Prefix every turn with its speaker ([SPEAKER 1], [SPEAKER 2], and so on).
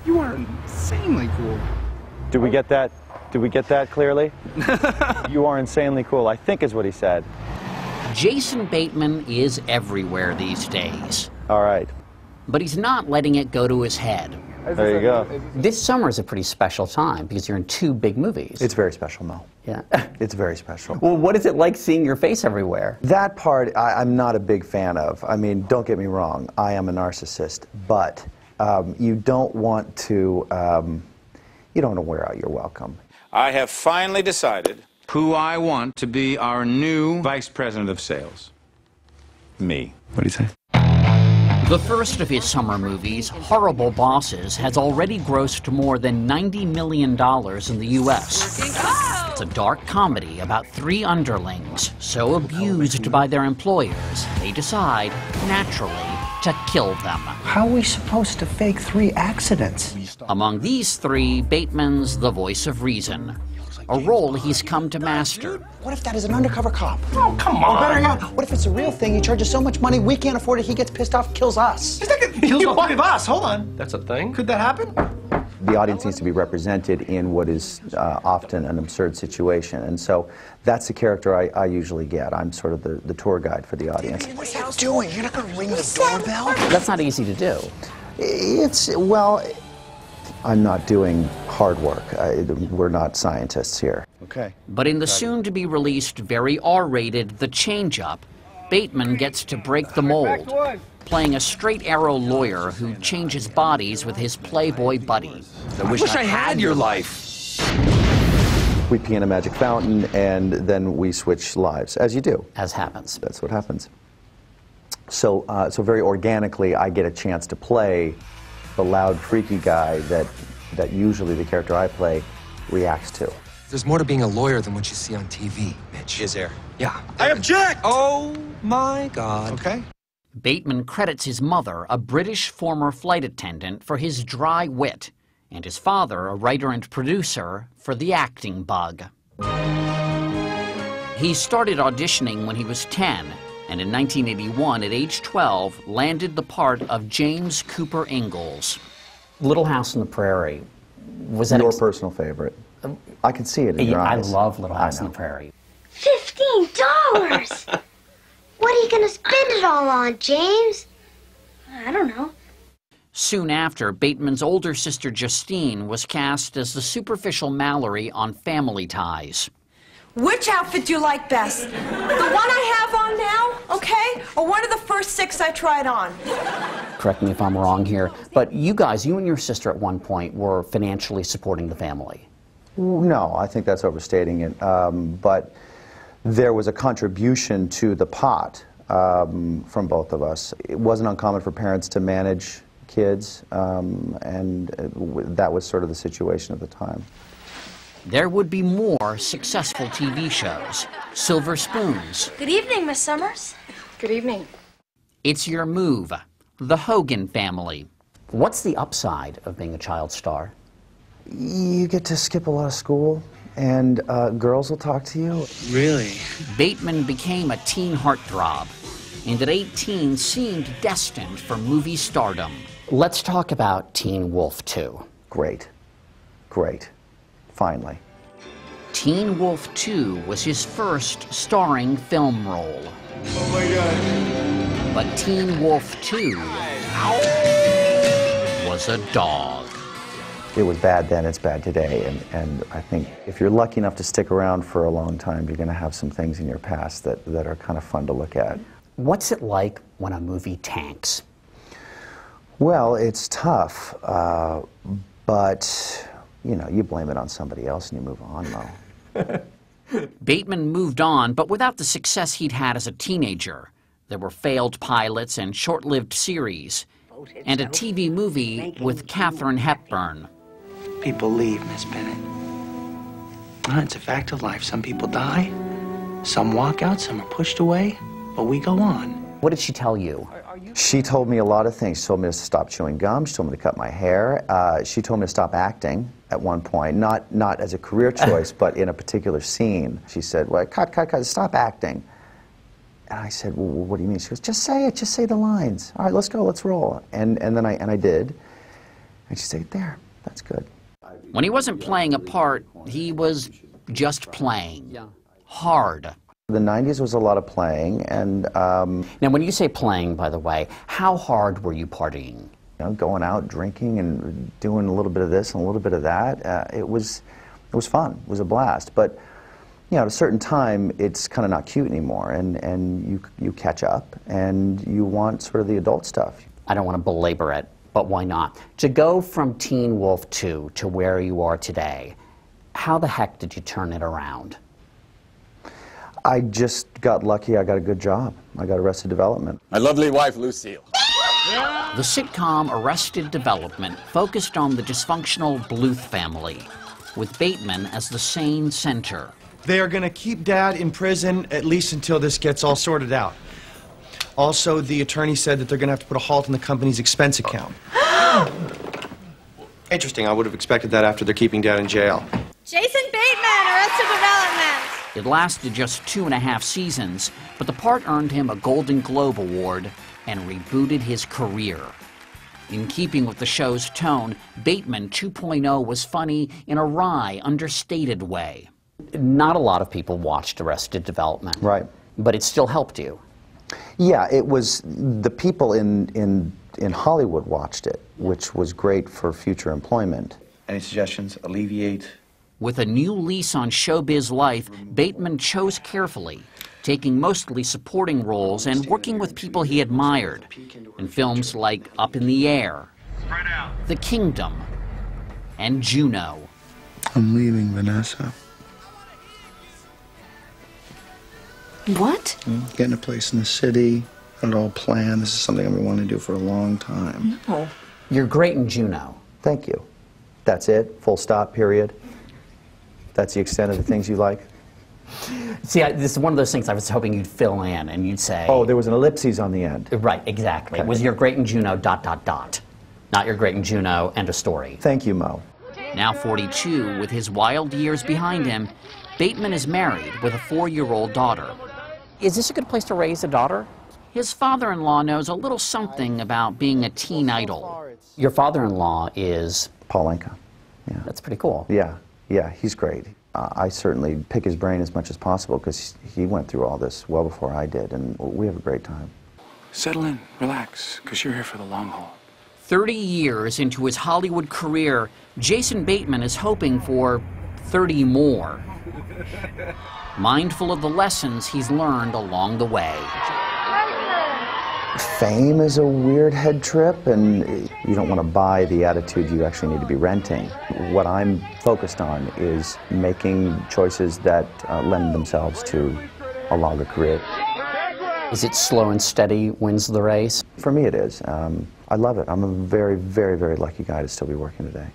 [SPEAKER 1] You are insanely cool.
[SPEAKER 2] Did we get that? Did we get that clearly? You are insanely cool, I think is what he said.
[SPEAKER 3] Jason Bateman is everywhere these days.
[SPEAKER 2] All right.
[SPEAKER 3] But he's not letting it go to his head.
[SPEAKER 2] There you go.
[SPEAKER 4] This summer is a pretty special time because you're in 2 big movies.
[SPEAKER 2] It's very special, Mo.
[SPEAKER 4] Yeah.
[SPEAKER 2] It's very special.
[SPEAKER 4] Well, what is it like seeing your face everywhere?
[SPEAKER 2] That part I'm not a big fan of. I mean, don't get me wrong, I am a narcissist, but you don't want to wear out your welcome.
[SPEAKER 5] I have finally decided who I want to be our new vice president of sales. Me. What do you say?
[SPEAKER 3] The first of his summer movies, Horrible Bosses, has already grossed more than $90 million in the U.S. It's a dark comedy about 3 underlings so abused by their employers, they decide, naturally, to kill them.
[SPEAKER 6] How are we supposed to fake 3 accidents?
[SPEAKER 3] Among these 3, Bateman's the voice of reason, a role he's come to master.
[SPEAKER 6] What if that is an undercover cop?
[SPEAKER 1] Oh, come on.
[SPEAKER 6] Or better yet, what if it's a real thing? He charges so much money we can't afford it, he gets pissed off, kills us.
[SPEAKER 1] He's not gonna kill all 3 of us. Hold on.
[SPEAKER 7] That's a thing?
[SPEAKER 1] Could that happen?
[SPEAKER 2] The audience needs to be represented in what is often an absurd situation, and so that's the character I usually get. I'm sort of the tour guide for the audience.
[SPEAKER 6] What are you doing? You're not going to ring the doorbell?
[SPEAKER 4] That's not easy to do.
[SPEAKER 2] Well, I'm not doing hard work. We're not scientists here. Okay.
[SPEAKER 3] But in the soon-to-be-released, very R-rated The Change-Up, Bateman gets to break the mold, playing a straight-arrow lawyer who changes bodies with his playboy buddy.
[SPEAKER 7] I wish I had your life.
[SPEAKER 2] We pee in a magic fountain, and then we switch lives, as you do.
[SPEAKER 4] As happens.
[SPEAKER 2] That's what happens. So very organically, I get a chance to play the loud, freaky guy that usually the character I play reacts to.
[SPEAKER 8] There's more to being a lawyer than what you see on TV, Mitch.
[SPEAKER 5] Is there?
[SPEAKER 8] Yeah.
[SPEAKER 5] I object!
[SPEAKER 8] Oh, my God.
[SPEAKER 5] Okay.
[SPEAKER 3] Bateman credits his mother, a British former flight attendant, for his dry wit, and his father, a writer and producer, for the acting bug. He started auditioning when he was 10, and in 1981, at age 12, landed the part of James Cooper Ingalls.
[SPEAKER 4] Little House on the Prairie. Was that
[SPEAKER 2] your personal favorite? I can see it in your eyes.
[SPEAKER 4] I love Little House on the Prairie.
[SPEAKER 9] $15! What are you going to spend it all on, James? I don't know.
[SPEAKER 3] Soon after, Bateman's older sister Justine was cast as the superficial Mallory on Family Ties.
[SPEAKER 10] Which outfit do you like best? The one I have on now, okay? Or one of the first 6 I tried on?
[SPEAKER 4] Correct me if I'm wrong here, but you and your sister at one point were financially supporting the family.
[SPEAKER 2] No, I think that's overstating it. But there was a contribution to the pot from both of us. It wasn't uncommon for parents to manage kids, and that was sort of the situation at the time.
[SPEAKER 3] There would be more successful TV shows. Silver Spoons.
[SPEAKER 9] Good evening, Miss Summers.
[SPEAKER 10] Good evening.
[SPEAKER 3] It's Your Move. The Hogan Family.
[SPEAKER 4] What's the upside of being a child star?
[SPEAKER 2] You get to skip a lot of school, and girls will talk to you.
[SPEAKER 7] Really?
[SPEAKER 3] Bateman became a teen heartthrob, and at 18 seemed destined for movie stardom.
[SPEAKER 4] Let's talk about Teen Wolf 2.
[SPEAKER 2] Great. Great. Finally.
[SPEAKER 3] Teen Wolf 2 was his first starring film role.
[SPEAKER 5] Oh my God.
[SPEAKER 3] But Teen Wolf 2 was a dog.
[SPEAKER 2] It was bad then, it's bad today, and I think if you're lucky enough to stick around for a long time, you're going to have some things in your past that are kind of fun to look at.
[SPEAKER 4] What's it like when a movie tanks?
[SPEAKER 2] Well, it's tough, but you blame it on somebody else and you move on, Mo.
[SPEAKER 3] Bateman moved on, but without the success he'd had as a teenager. There were failed pilots and short-lived series, and a TV movie with Katharine Hepburn.
[SPEAKER 6] People leave, Miss Bennett. It's a fact of life. Some people die, some walk out, some are pushed away, but we go on.
[SPEAKER 4] What did she tell you?
[SPEAKER 2] She told me a lot of things. She told me to stop chewing gum. She told me to cut my hair. She told me to stop acting at one point, not as a career choice, but in a particular scene. She said, well, cut, stop acting. And I said, well, what do you mean? She goes, just say it, just say the lines. All right, let's go, let's roll. And then I did. And she'd say, there, that's good.
[SPEAKER 3] When he wasn't playing a part, he was just playing. Hard.
[SPEAKER 2] The 90s was a lot of playing, and
[SPEAKER 4] Now, when you say playing, by the way, how hard were you partying?
[SPEAKER 2] you know, going out, drinking, and doing a little bit of this and a little bit of that. It was fun. It was a blast. But you know, at a certain time, it's kind of not cute anymore, and you catch up, and you want sort of the adult stuff.
[SPEAKER 4] I don't want to belabor it, but why not? To go from Teen Wolf 2 to where you are today, how the heck did you turn it around?
[SPEAKER 2] I just got lucky. I got a good job. I got Arrested Development.
[SPEAKER 7] My lovely wife, Lucille.
[SPEAKER 3] The sitcom Arrested Development focused on the dysfunctional Bluth family, with Bateman as the sane center.
[SPEAKER 1] They are going to keep Dad in prison at least until this gets all sorted out. Also, the attorney said that they're going to have to put a halt on the company's expense account.
[SPEAKER 11] Interesting. I would have expected that after they're keeping Dad in jail.
[SPEAKER 12] Jason Bateman, Arrested Development.
[SPEAKER 3] It lasted just 2.5 seasons, but the part earned him a Golden Globe Award and rebooted his career. In keeping with the show's tone, Bateman 2.0 was funny in a wry, understated way.
[SPEAKER 4] Not a lot of people watched Arrested Development.
[SPEAKER 2] Right.
[SPEAKER 4] But it still helped you.
[SPEAKER 2] Yeah, it was, the people in Hollywood watched it, which was great for future employment.
[SPEAKER 11] Any suggestions? Alleviate?
[SPEAKER 3] With a new lease on showbiz life, Bateman chose carefully, taking mostly supporting roles and working with people he admired in films like Up in the Air, The Kingdom, and Juno.
[SPEAKER 1] I'm leaving, Vanessa.
[SPEAKER 12] What?
[SPEAKER 1] Getting a place in the city. Got it all planned. This is something I've been wanting to do for a long time.
[SPEAKER 12] No.
[SPEAKER 4] You're great in Juno.
[SPEAKER 2] Thank you. That's it? Full stop, period? That's the extent of the things you like?
[SPEAKER 4] See, this is one of those things I was hoping you'd fill in and you'd say...
[SPEAKER 2] Oh, there was an ellipses on the end.
[SPEAKER 4] Right, exactly.
[SPEAKER 2] Okay.
[SPEAKER 4] Was you're great in Juno, ... Not you're great in Juno, end of story.
[SPEAKER 2] Thank you, Mo.
[SPEAKER 3] Now 42, with his wild years behind him, Bateman is married with a 4-year-old daughter.
[SPEAKER 4] Is this a good place to raise a daughter?
[SPEAKER 3] His father-in-law knows a little something about being a teen idol.
[SPEAKER 4] Your father-in-law is...
[SPEAKER 2] Paul Anka. Yeah.
[SPEAKER 4] That's pretty cool.
[SPEAKER 2] Yeah, he's great. I certainly pick his brain as much as possible because he went through all this well before I did, and we have a great time.
[SPEAKER 5] Settle in, relax, because you're here for the long haul.
[SPEAKER 3] 30 years into his Hollywood career, Jason Bateman is hoping for 30 more. Mindful of the lessons he's learned along the way.
[SPEAKER 2] Fame is a weird head trip, and you don't want to buy the attitude you actually need to be renting. What I'm focused on is making choices that lend themselves to a longer career.
[SPEAKER 4] Is it slow and steady wins the race?
[SPEAKER 2] For me it is. I love it. I'm a very, very, very lucky guy to still be working today.